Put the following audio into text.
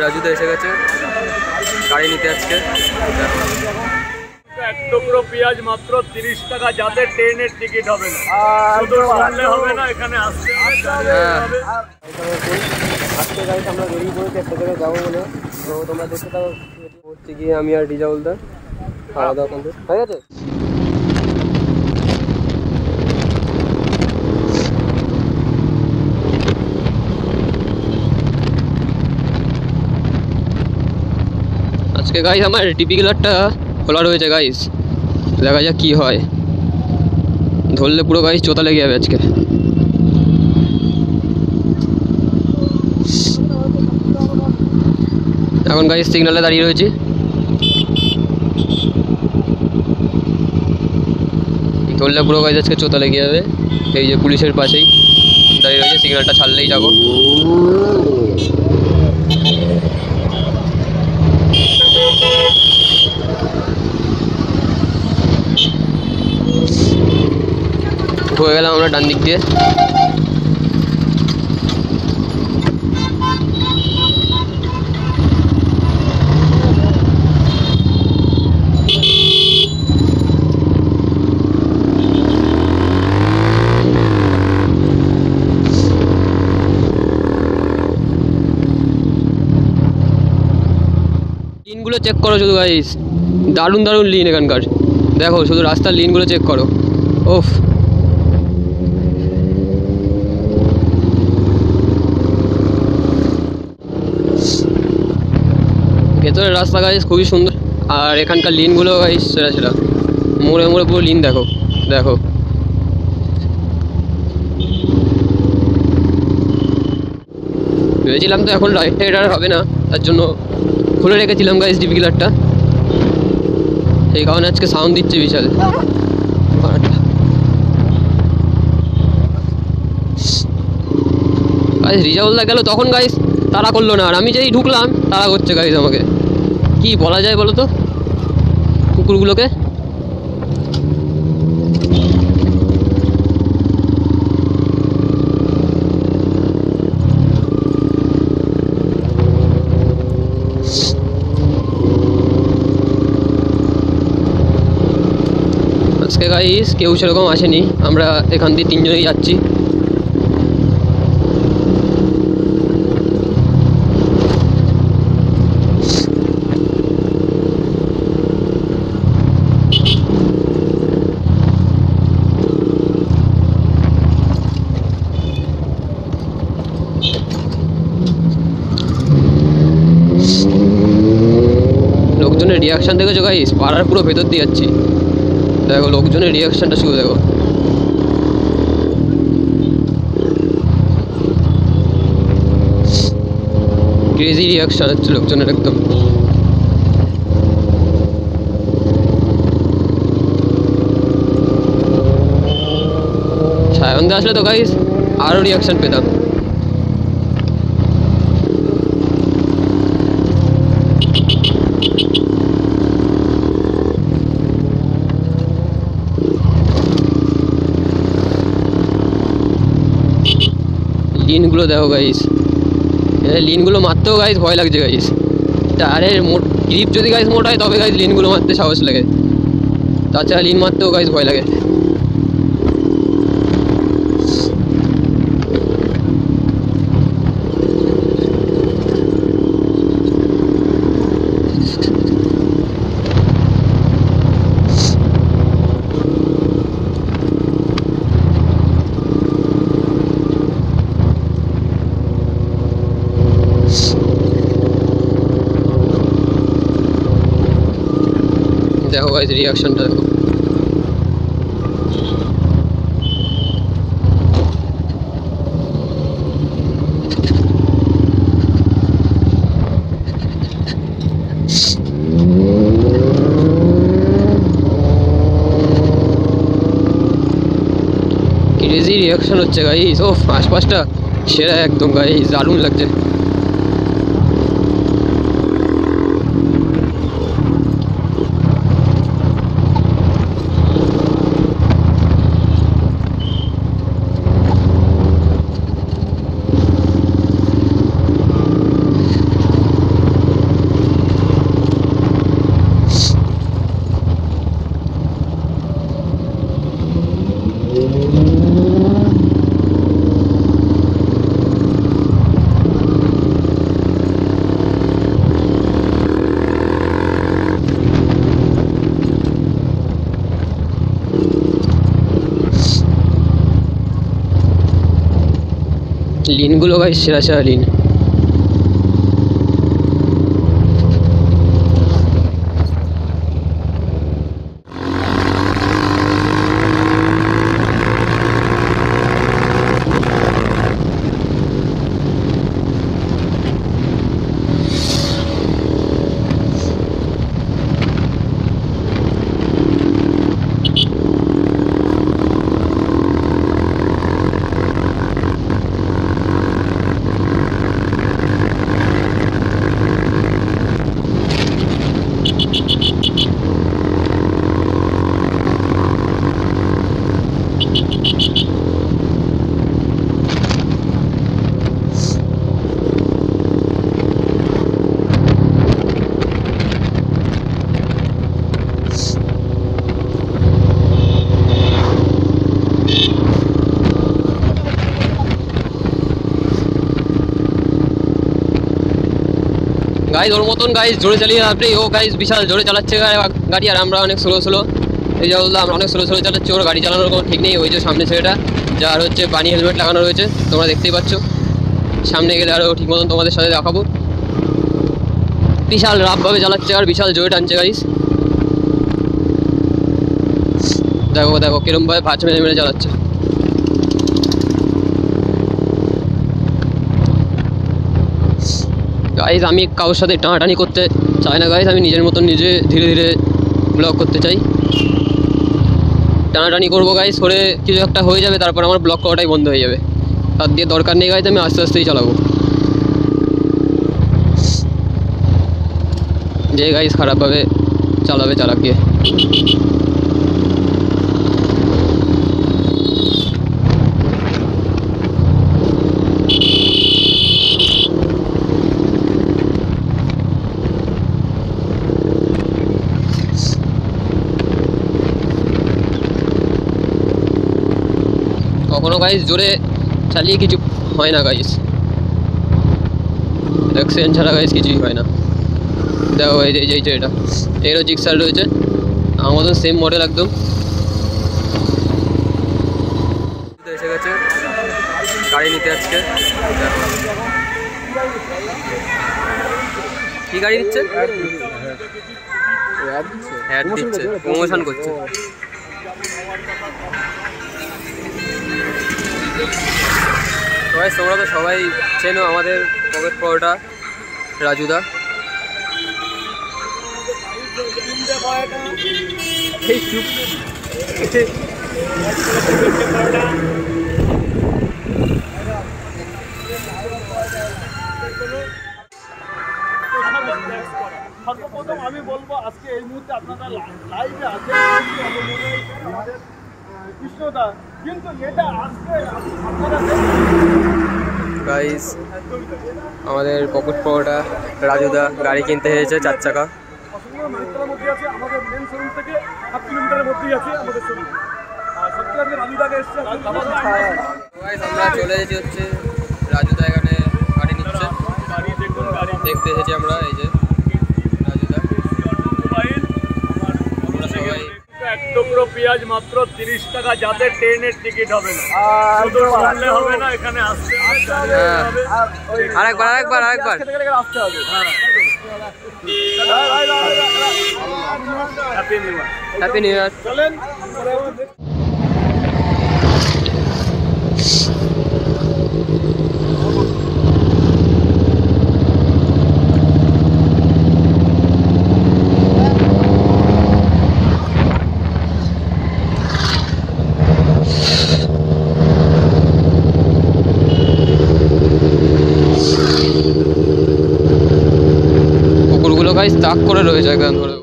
রাজুদা এসে গেছে গাড়ি নিতে আজকে। এক টুকরো পেঁয়াজ মাত্র 30 টাকা, যাদের ট্রেনের টিকিট হবে না, শুধু পারলে হবে না, এখানে আসতে হবে। আজকে গাড়িতে আমরা বেরিয়ে পড়েছি একটা জায়গায় যাবো বলে। তো তোমরা দেখতে থাকো হচ্ছে গিয়ে আমি আর রিজাউলদা খাওয়া দাওয়া কমপ্লিট হয়ে গেছে। আজকে গাইস আমার ডিপি কিলারটা খোলা রয়েছে গাইস, দেখা যাক কি হয়। ধরলে পুরো গাইস চোতা লেগে যাবে আজকে। এখন গাইস সিগনালে দাঁড়িয়ে রয়েছি। ধরলে পুরো গাইস আজকে চোতা লেগে যাবে। এই যে পুলিশের পাশেই দাঁড়িয়ে রয়েছে, সিগনালটা ছাড়লেই যাবো। হয়ে গেলাম আমরা ডান দিক দিয়ে। লিনগুলো চেক করো শুধু গাইস, দারুণ দারুণ লিন এখানকার। দেখো শুধু রাস্তার লিনগুলো চেক করো। ওফ, ভেতরের রাস্তা গাইস খুবই সুন্দর, আর এখানকার লিনগুলো গাইস সেরা সেরা। মোড়ে মোড়ে পুরো লিন দেখো দেখো। ভেবেছিলাম তো এখন রাইট সাইড আর হবে না, তার জন্য খুলে রেখেছিলাম গাইস ডিপি কিলারটা। এই কারণে আজকে সাউন্ড দিচ্ছে বিশাল। গাইস রিজাউলদা গেল তখন গাইস তাড়া করলো না, আর আমি যেই ঢুকলাম তাড়া করছে গাইস আমাকে। কি বলা যায় বলো তো কুকুরগুলোকে। আজকে গাইস কেউ সেরকম আসেনি, আমরা এখান দিয়ে তিনজনেই যাচ্ছি। লোকজনের রিয়াকশান দেখেছো গাইস, পাড়ার পুরো ভেতর দিয়ে যাচ্ছি। দেখো লোকজনের রিয়াকশানটা শুধু দেখো। ক্রেজি রিয়াকশান হচ্ছে লোকজনের একদম। সায়নদা আসলে তো গাইস আরও রিয়াকশান পেতাম। লিনগুলো দেখো গাইস, লিনগুলো মারতেও গাইস ভয় লাগছে গাইস। টায়ারের গ্রিপ যদি গাইস মোটা হয় তবে গাইস লিনগুলো মারতে সাহস লাগে, তাছাড়া লিন মারতেও গাইস ভয় লাগে। দেখো গাইস রিয়াকশনটা দেখো। ক্রেজি রিয়াকশন হচ্ছে গাইস। ও আশপাশটা সেরা একদম গাইস, দারুণ লাগছে। লিনগুলো গাইস সেরা সেরা লিন। গাইজ ওর মতন গাইজ জোরে চালিয়ে আপনি, ও গাইজ বিশাল জোরে চালাচ্ছে গাড়ি, আর আমরা অনেক স্লো স্লো। এই যে বললাম আমরা অনেক স্লো স্লো চালাচ্ছি, ওর গাড়ি চালানোর কোনো ঠিক নেই। ওই যে সামনে ছেলেটা যার হচ্ছে পানি হেলমেট লাগানো রয়েছে, তোমরা দেখতেই পাচ্ছ। সামনে গেলে আরও ঠিক মতন তোমাদের সাথে দেখাবো। বিশাল রাফভাবে চালাচ্ছে আর বিশাল জোরে টানছে গাইজ। দেখো দেখো কিরমভাবে ভাঁজ মেরে মেরে চালাচ্ছে। গাইজ আমি কারোর সাথে টানাটানি করতে চাই না গাইজ, আমি নিজের মতন নিজে ধীরে ধীরে ব্লগ করতে চাই। টানাটানি করবো গাইজ, করে কিছু একটা হয়ে যাবে, তারপর আমার ব্লগ করাটাই বন্ধ হয়ে যাবে। তার দিয়ে দরকার নেই গাইজ, আমি আস্তে আস্তেই চালাবো। যে গাইজ খারাপভাবে চালাবে চালাক গিয়ে। কখনো গাইজ জোরে চালিয়ে কিছু হয় না গাইজ, অ্যাক্সিডেন্ট ছাড়া গাইজ কিছুই হয় না। দেখো এই যে এটা এরও জিক্সার রয়েছে, আমার মতন সেম মডেল একদম। এসে গেছে গাড়ি নিতে আজকে। কি গাড়ি নিচ্ছে? হ্যাড দিচ্ছে, প্রমোশন করছে। তোমরা তো সবাই চেনো আমাদের পকেট পরোটা রাজুদা। সর্বপ্রথম আমি বলবো আজকে এই মুহূর্তে আপনারা লাইভে আছেন আমাদের কৃষ্ণদা, কিন্তু এটা আজকে আপনারা গাইস আমাদের পকেট পরোটা রাজুদা গাড়ি কিনতে হয়েছে 4 চাকা। মধ্যে আছে আমাদের মেন শোরুম থেকে 7 কিলোমিটারের মধ্যেই আছে আমাদের শোরুম। আর সত্যি আজকে রাজুদাকে এসছে। আমরা চলে এসেছি হচ্ছে রাজুদা এখানে গাড়ি নিচ্ছে, দেখতে এসেছি আমরা। এই যে রাজুদা এক টুকরো পেঁয়াজ মাত্র 30 টাকা, যাতে ট্রেনের টিকিট হবে না, শুধু শুনলে হবে না, এখানে আসতে হবে। আরেকবার হ্যাপি নিউ ইয়ার। চলেন কুকুরগুলো গাইস তাক করে রয়েছে একদম ধরে।